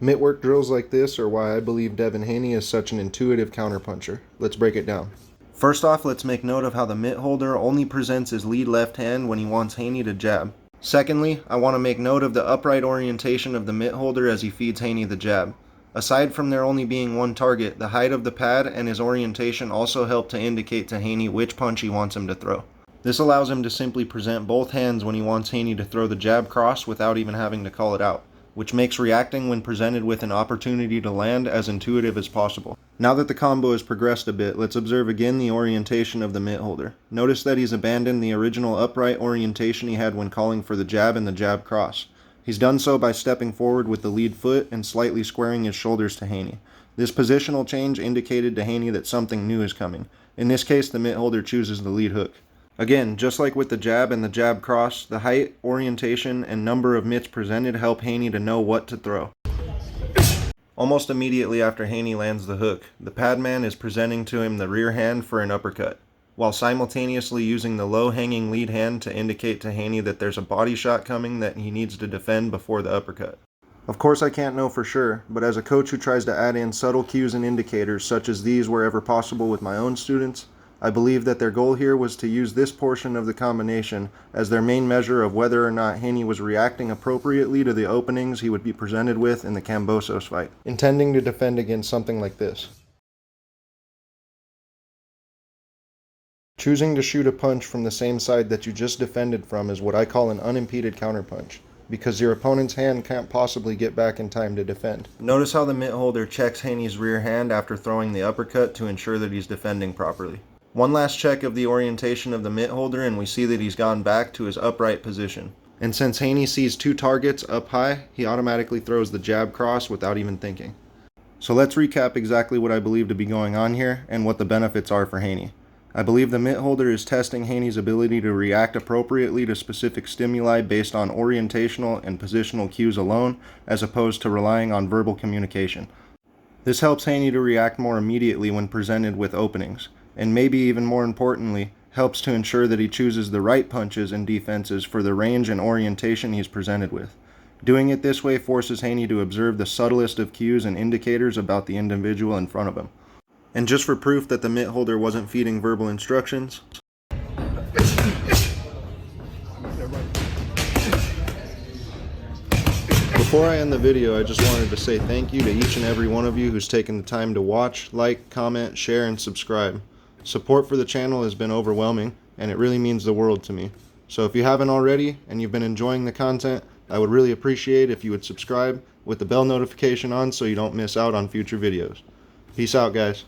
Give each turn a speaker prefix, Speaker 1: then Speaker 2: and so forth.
Speaker 1: Mittwork drills like this are why I believe Devin Haney is such an intuitive counterpuncher. Let's break it down. First off, let's make note of how the mitt holder only presents his lead left hand when he wants Haney to jab. Secondly, I want to make note of the upright orientation of the mitt holder as he feeds Haney the jab. Aside from there only being one target, the height of the pad and his orientation also help to indicate to Haney which punch he wants him to throw. This allows him to simply present both hands when he wants Haney to throw the jab cross without even having to call it out, which makes reacting when presented with an opportunity to land as intuitive as possible. Now that the combo has progressed a bit, let's observe again the orientation of the mitt holder. Notice that he's abandoned the original upright orientation he had when calling for the jab and the jab cross. He's done so by stepping forward with the lead foot and slightly squaring his shoulders to Haney. This positional change indicated to Haney that something new is coming. In this case, the mitt holder chooses the lead hook. Again, just like with the jab and the jab cross, the height, orientation, and number of mitts presented help Haney to know what to throw. Almost immediately after Haney lands the hook, the padman is presenting to him the rear hand for an uppercut, while simultaneously using the low-hanging lead hand to indicate to Haney that there's a body shot coming that he needs to defend before the uppercut. Of course I can't know for sure, but as a coach who tries to add in subtle cues and indicators such as these wherever possible with my own students, I believe that their goal here was to use this portion of the combination as their main measure of whether or not Haney was reacting appropriately to the openings he would be presented with in the Kambosos fight, intending to defend against something like this. Choosing to shoot a punch from the same side that you just defended from is what I call an unimpeded counterpunch, because your opponent's hand can't possibly get back in time to defend. Notice how the mitt holder checks Haney's rear hand after throwing the uppercut to ensure that he's defending properly. One last check of the orientation of the mitt holder and we see that he's gone back to his upright position. And since Haney sees two targets up high, he automatically throws the jab cross without even thinking. So let's recap exactly what I believe to be going on here and what the benefits are for Haney. I believe the mitt holder is testing Haney's ability to react appropriately to specific stimuli based on orientational and positional cues alone, as opposed to relying on verbal communication. This helps Haney to react more immediately when presented with openings, and maybe even more importantly, helps to ensure that he chooses the right punches and defenses for the range and orientation he's presented with. Doing it this way forces Haney to observe the subtlest of cues and indicators about the individual in front of him. And just for proof that the mitt holder wasn't feeding verbal instructions, before I end the video, I just wanted to say thank you to each and every one of you who's taken the time to watch, like, comment, share, and subscribe. Support for the channel has been overwhelming, and it really means the world to me. So if you haven't already, and you've been enjoying the content, I would really appreciate if you would subscribe with the bell notification on so you don't miss out on future videos. Peace out, guys.